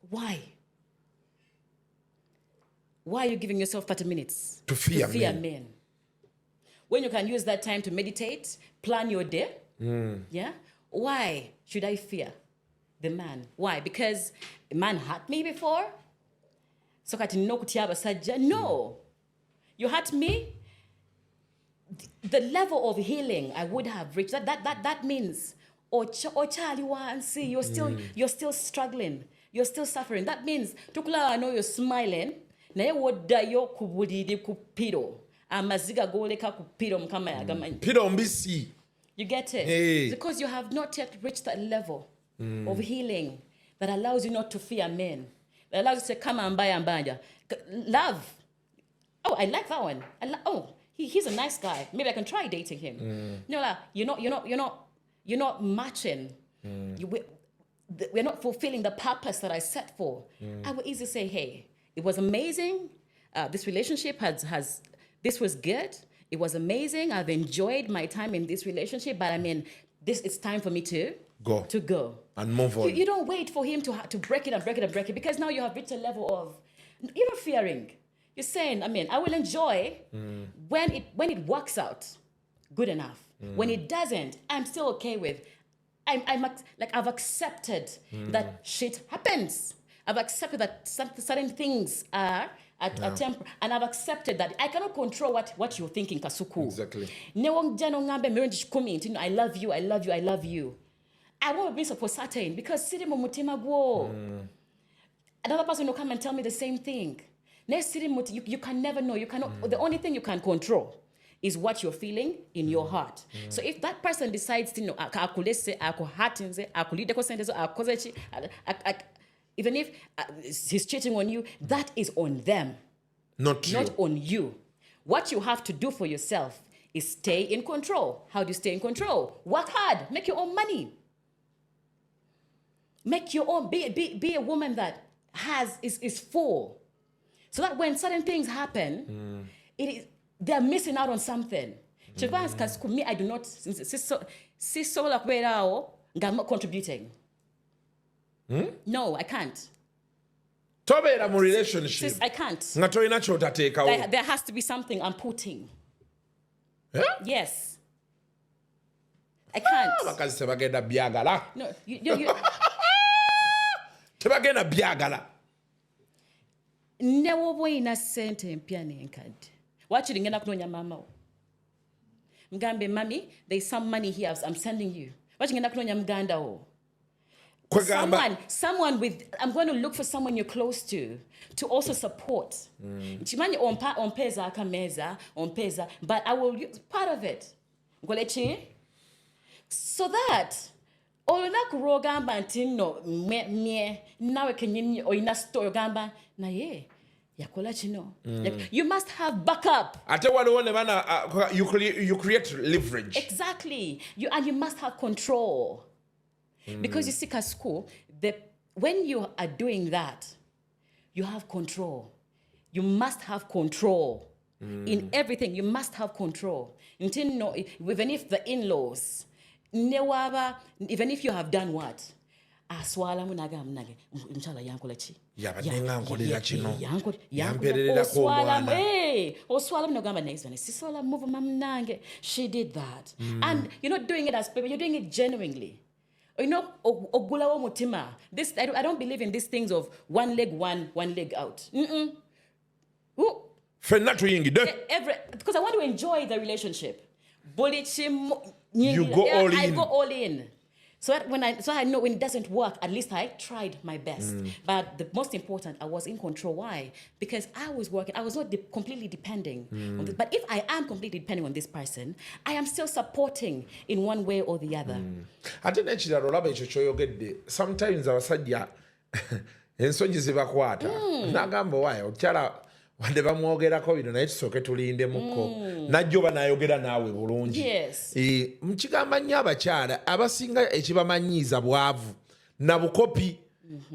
Why? Why are you giving yourself 30 minutes to fear men? When you can use that time to meditate, plan your day. Yeah? Why should I fear the man? Why? Because a man hurt me before? So no. You hurt me? The level of healing I would have reached, that means you're still struggling. You're still suffering. That means I know you're smiling. Naye woddayo ku buliri ku piro. Amaziga goleka ku piro mukama yagamanyi. Piro mbisi. You get it? Because you have not yet reached that level of healing that allows you not to fear men. That allows you to say, come on, mbaya. Love. Oh, I like that one. He's a nice guy. Maybe I can try dating him. No, you're not matching. We're not fulfilling the purpose that I set for. I would easily say, hey, it was amazing. This relationship this was good. It was amazing. I've enjoyed my time in this relationship, but I mean, it's time for me to go. And move on. You don't wait for him to break it, because now you have reached a level of, you're not fearing. You're saying, I mean, I will enjoy when it works out good enough. When it doesn't, I'm still okay with. I've accepted that shit happens. I've accepted that certain things are at temper, and I've accepted that I cannot control what you're thinking, Kasuku. Exactly. I love you. I won't be so certain because another person will come and tell me the same thing. You can never know. You cannot. The only thing you can control is what you're feeling in your heart. So if that person decides to even if he's cheating on you, that is on them. Not on you. What you have to do for yourself is stay in control. How do you stay in control? Work hard. Make your own money. Make your own. Be a woman that is full. So that when certain things happen, they're missing out on something. Me, I do not see so like where I'm not contributing. No, I can't. Tobeera mu relationship. I can't. Nga tolina ky'otateekawo. There has to be something I'm putting. Yes. I can't. Abakazi tebagenda byagala. No, you tebagenda byagala. Ne woba oyina ssente empya n'enkadde. Wakiri ngenda kunoonya maama wo. Mgambe, mami, there's some money here I'm sending you. Wakiri ngenda kunoonya muganda wo. Someone with, I'm going to look for someone you're close to also support. Chimanyi ompeza akameza, ompeza, but I will use part of it. So that olina kurogamba ntino me nawe kenyini oyina story gamba na ye yakola kino. You must have backup. Ate waliwo ne bana you create leverage. Exactly. You must have control. Because you see, Kasuku, when you are doing that, you have control. You must have control. In everything, you must have control. Even if the in-laws, even if you have done what? Aswala munaga mnage mchala yankola chi yabaddenga nkolera kino yamperererako omwana oswala munagamba naizane sisola move mamnange she did that and you're not doing it as people, you're doing it genuinely. You know, ogulawo mutima. This I don't believe in these things of one leg out. Ooh. Because I want to enjoy the relationship. You go all in. I go all in. So I know when it doesn't work, at least I tried my best. But the most important, I was in control. Why? Because I was working. I was not completely depending on this. But if I am completely depending on this person, I am still supporting in one way or the other. I think sometimes abasajja ensonyi zibakwata nagamba waayo okyala wadde bamwogerako bino naye tusooke tulindemukko najjo banayogera naawe bulungi. Mukigamba nnyo abakyala abasinga ekibamanyiiza bwavu na bukopi.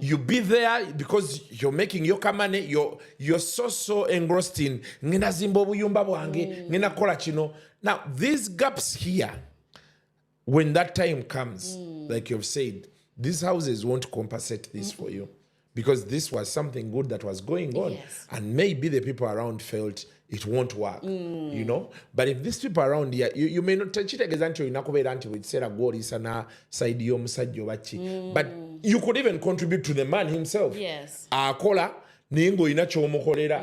You be there because you're making your money, you're so engrossed in ngenda zimba obuyumba bwange ngenda kola kino. Now these gaps here, when that time comes, like you've said, these houses won't compensate this for you. Because this was something good that was going on. And maybe the people around felt it won't work, you know? But if these people around here, you may not touch it against you, with Sarah Goris and Saidi Omusajo, but you could even contribute to the man himself. Akola, ningo inacho omukolera.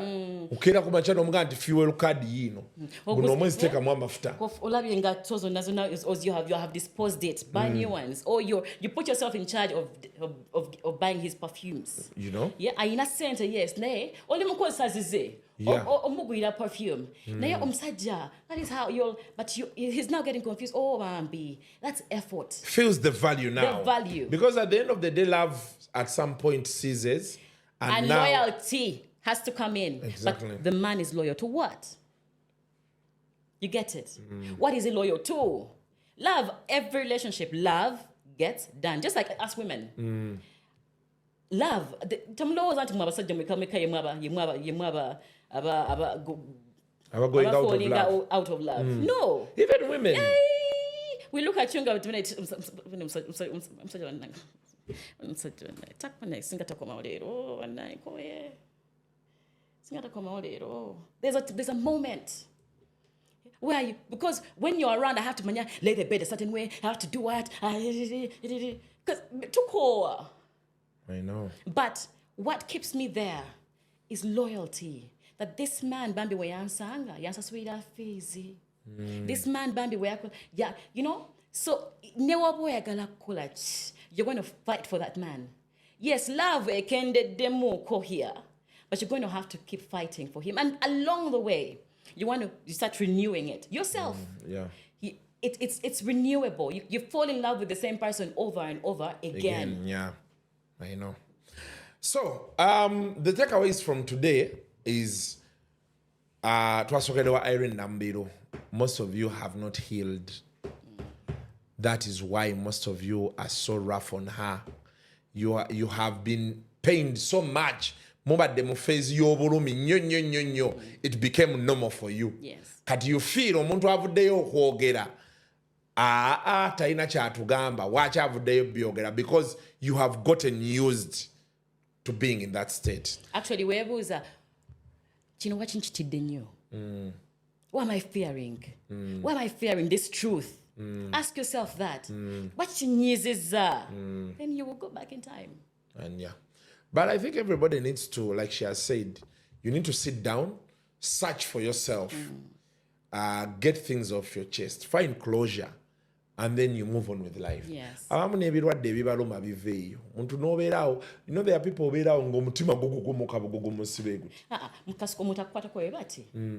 Ukera kumachano mga nti fuel card yino. Buno mwezi teka mwa mafuta. Olabi nga tozo nazo now is you have disposed it. Buy new ones. Or you put yourself in charge of buying his perfumes. You know? Yeah, ayina center, yes. Ne, oli mukosa zize. Omugwira perfume. Ne omsajja. That is how he's now getting confused. Oh, Bambi. That's effort. Feels the value now. The value. Because at the end of the day, love at some point ceases. And now, loyalty has to come in. Exactly. But the man is loyal to what? You get it? What is he loyal to? Love, every relationship, love gets done. Just like us women. Love. Going out of love. No. Even women. We look at you and go, there's a moment where because when you're around, I have to lay the bed a certain way, I have to do what? Because too cold. I know. But what keeps me there is loyalty. That this man, Bambi, we yansa sweet fizi. This man, Bambi, you know. So you're going to fight for that man. Yes, love can demo here, but you're going to have to keep fighting for him. And along the way, you start renewing it yourself. It's renewable. You fall in love with the same person over and over again. Yeah, I know. So the takeaways from today is Iryn Nambiru. Most of you have not healed. That is why most of you are so rough on her. You have been pained so much. It became normal for you. Yes. Kati you feel omuntu avuddeyo kwogera. Taina kyatugamba. Wacha avuddeyo byogera because you have gotten used to being in that state. Actually, webuuza kino wakinchitidde nnyo. What am I fearing? Why am I fearing this truth? Ask yourself that. What chinyiziza? Then you will go back in time. And yeah. But I think everybody needs to, like she has said, you need to sit down, search for yourself, get things off your chest, find closure, and then you move on with life. Yes. You know, there are people who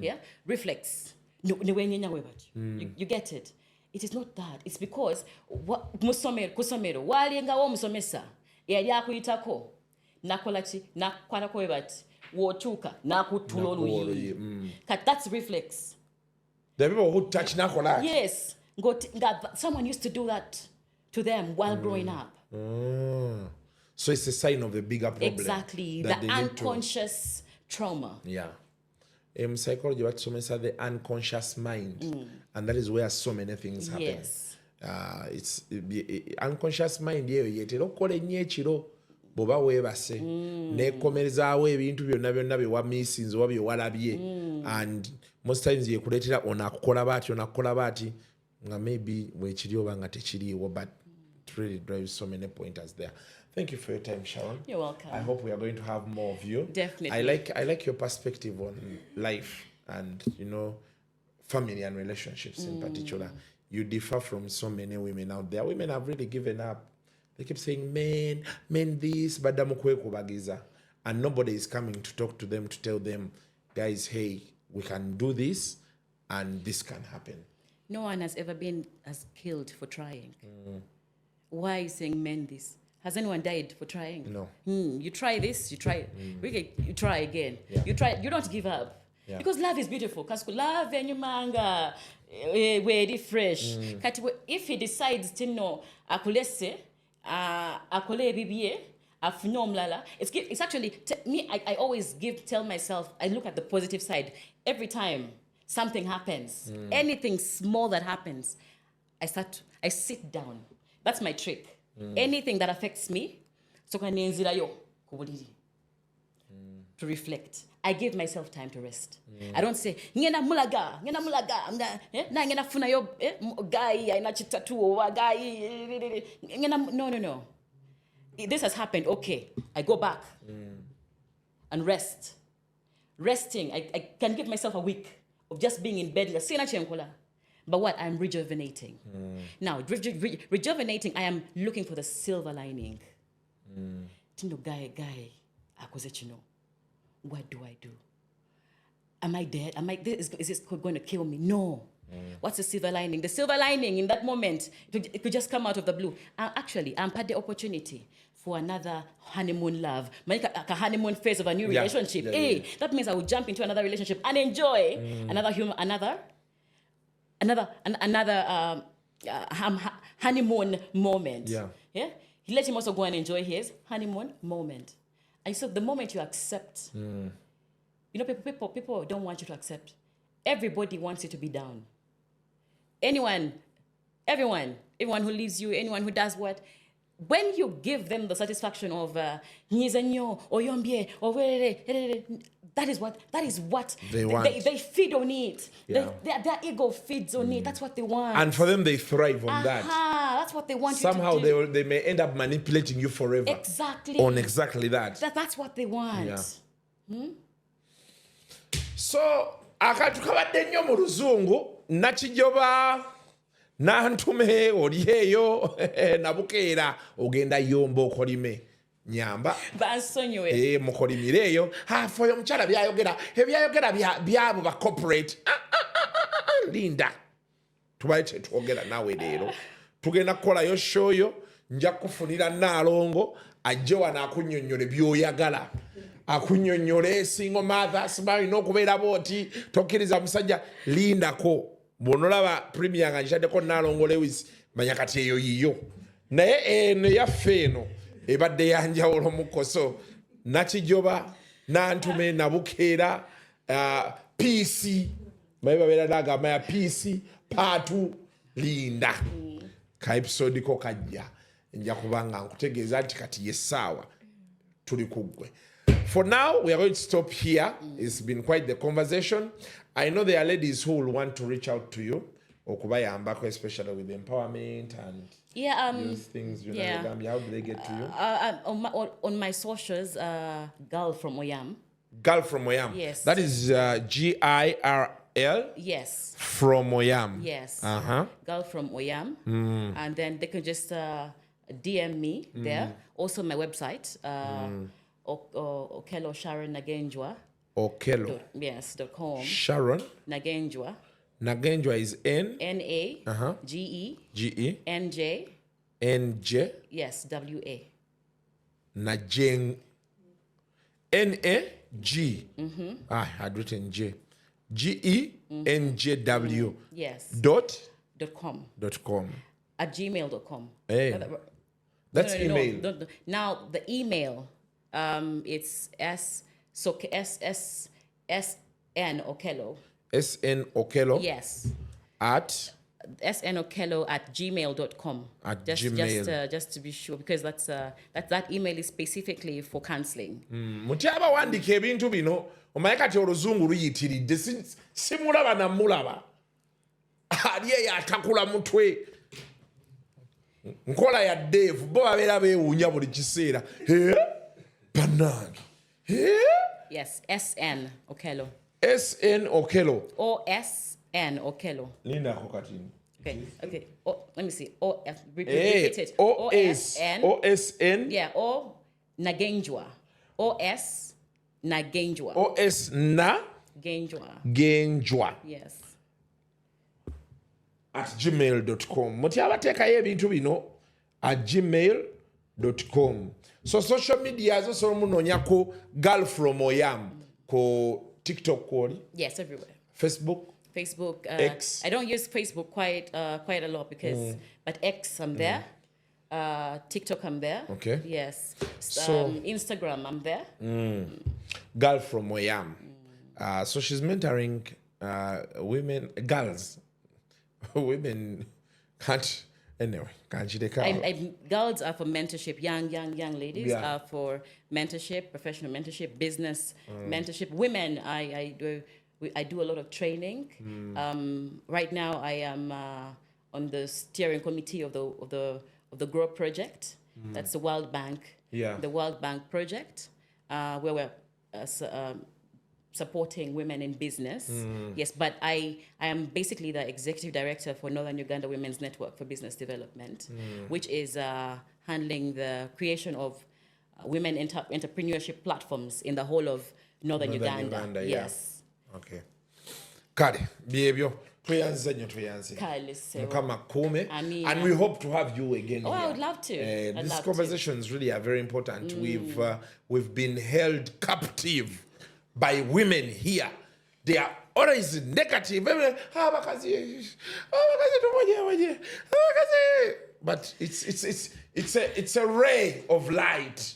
yeah? Reflex. You get it. It is not that. It's because kusomero walingawo musomesa yali akuyitako nakolachi nakwatako webati wotuka nakutula oluyi. That's reflex. The people who touch nakola. Yes. Someone used to do that to them while growing up. So it's a sign of a bigger problem. Exactly. The unconscious trauma. Yeah. In psychology, what some say the unconscious mind, and that is where so many things happen. Yes. It's unconscious mind. Okole nyekiro boba webase nekomerezaawo ebintu byonna bye wamisinze oba bye walabye, and most times yekuleetera onakukola bati nga maybe wekiri oba nga tekiriiwo, but really drives so many pointers there. Thank you for your time, Sharon. You're welcome. I hope we are going to have more of you. Definitely. I like your perspective on life and, you know, family and relationships in particular. You differ from so many women out there. Women have really given up. They keep saying, men this, but and nobody is coming to talk to them to tell them, guys, hey, we can do this and this can happen. No one has ever been as killed for trying. Why are you saying men this? Has anyone died for trying? No. You try this, you try, you try again. Yeah. You try, you don't give up. Yeah. Because love is beautiful. Because love and you manga, very fresh. If he decides to know, akulese, akole bibiye, it's actually, me, I always tell myself, I look at the positive side. Every time something happens, anything small that happens, I sit down. That's my trick. Anything that affects me, so to reflect. I give myself time to rest. I don't say, ngena mulaga, ngena funa yo guy, I tattoo guy. No. This has happened. Okay, I go back and rest. Resting, I can give myself a week of just being in bed. But what? I'm rejuvenating. Now, rejuvenating, I am looking for the silver lining. Guy, what do I do? Am I dead? Is this going to kill me? No. What's the silver lining? The silver lining in that moment, it could just come out of the blue. Actually, I'm had the opportunity for another honeymoon love, like a honeymoon phase of a new relationship. That means I will jump into another relationship and enjoy another honeymoon moment. Yeah. He let him also go and enjoy his honeymoon moment. And so the moment you accept, you know, people don't want you to accept. Everybody wants you to be down. Everyone who leaves you, anyone who does what, when you give them the satisfaction of that is what they want. They feed on it. Yeah. Their ego feeds on it. That's what they want. And for them, they thrive on that. That's what they want. Somehow they may end up manipulating you forever. Exactly. On exactly that. That's what they want. Yeah. So, akatukabadde nnyo mu luzungu nakijoba nantume oliyeyo nabukeera ogenda yomba okolime nyamba bansonyiwe mukolimireeyo hafoyo omukyala ebyayogera byabo ba corporate linda tubaye tetwogera naawe leero tugenda kukolayo shoyo nja kufunira Naalongo ajje wano akunnyonnyole byoyagala akunyonyole single mother sibalina okubeera booti tokkiriza musajja lindako bw'onolaba premier nga nkisaddeko Naalongo Lewis manya kati eyo yiyo naye eno yaffe eno ebadde yanjawulo mukoso nakijoba nantume nabukeera PC maye babeera nagamba ya PC paatu linda ka episode ko kajja nja kubanga nkutegeeza nti kati yessaawa tuli kuggwe. For now, we are going to stop here. It's been quite the conversation. I know there are ladies who will want to reach out to you, especially with empowerment and those things. How do they get to you? On my socials, Girl from Oyam. Girl from Oyam. Yes. That is GIRL. Yes. From Oyam. Yes. Girl from Oyam. And then they can just DM me there. Also, my website. Okelo Sharon Nagenjwa. Okelo. .com. Sharon Nagenjwa. Nagenjwa is NAGE. NJ. Yes, WA. Najeng. NAG. I had written J. GENJW. Yes. .com. At gmail.com. Hey. That's email. No. Now the email, it's SN Okelo. SN Okelo. Yes. At snokelo at gmail.com. At Gmail. Just to be sure, because that email is specifically for counseling. Mutyaba wandika ebintu bino omaye kati oluzungu luyitiridde simulaba namulaba ali eyo atakula mutwe nkola ya Dave bo babeera beewuunya buli kiseera bannange Yes, SN Okello. SN Okello. OSN Okello. Linako katini. Okay. Let me see. Repeat it. OSN. Yeah. O Nagenjwa. OS Nagenjwa. OS na Genjwa. Yes. At gmail.com. Muti abateekayo ebintu bino at gmail.com. So social media zo so munonyako girl from Oyam ko TikTok kwoli. Yes, everywhere. Facebook, X. I don't use Facebook quite a lot because but X I'm there. TikTok I'm there. Okay. Yes. So Instagram I'm there. Girl from Oyam. So she's mentoring girls. Women can't. Anyway, can't you take out? Girls are for mentorship. Young ladies are for mentorship, professional mentorship, business mentorship. Women, I do a lot of training. Right now, I am on the steering committee of the Grow project. That's the World Bank. Yeah. The World Bank project, where we're supporting women in business. Yes, but I am basically the executive director for Northern Uganda Women's Network for Business Development, which is handling the creation of women entrepreneurship platforms in the whole of Northern Uganda. Yes. Okay. Kale, byebyo. Tuyanze. Mukama kume. And we hope to have you again here. I would love to. These conversations really are very important. We've been held captive by women here. They are always negative. But it's a ray of light,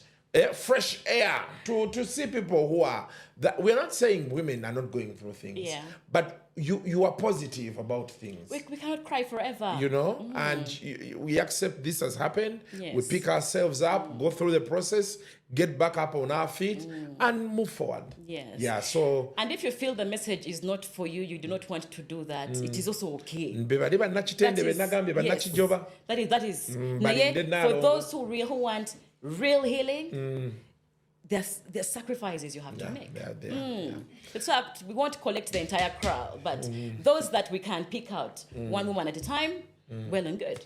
fresh air to see people who are that. We're not saying women are not going through things, but you are positive about things. We cannot cry forever. You know, and we accept this has happened. Yes. We pick ourselves up, go through the process, get back up on our feet, and move forward. Yes. Yeah. So. And if you feel the message is not for you, you do not want to do that. It is also okay. That is. For those who want real healing. There's sacrifices you have to make. So we won't collect the entire crowd, but those that we can pick out one woman at a time, well and good.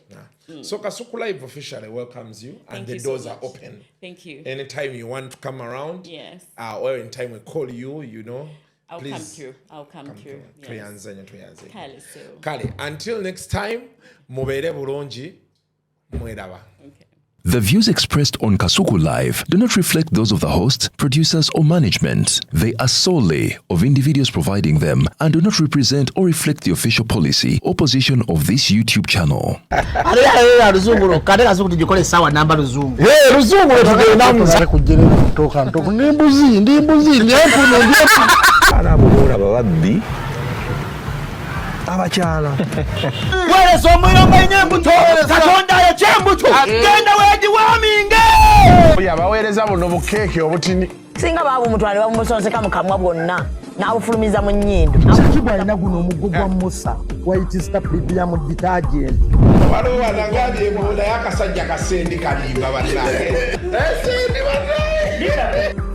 So Kasuku Live officially welcomes you, and the doors are open. Thank you. Anytime you want to come around, yes, or anytime we call you, you know, I'll come through. Yes. Kale, until next time, mubere bulungi, mwedaba. Okay. The views expressed on Kasuku Live do not reflect those of the hosts, producers, or management. They are solely of individuals providing them and do not represent or reflect the official policy or position of this YouTube channel. Abakyala weereza omuyomba enyembuto katonda yekyembuto genda wegiwaminge yabaweereza buno bukeeki obutini singa baaba omutwale bamusonseka mu kamwa bwonna n'abufulumiza mu nnyindo kibwa alina guno omuggo gwa musa wayitista bibiya mu detergent waliwo wanagambye ebola y'akasajja kasendi kalimba bannange esendi bannange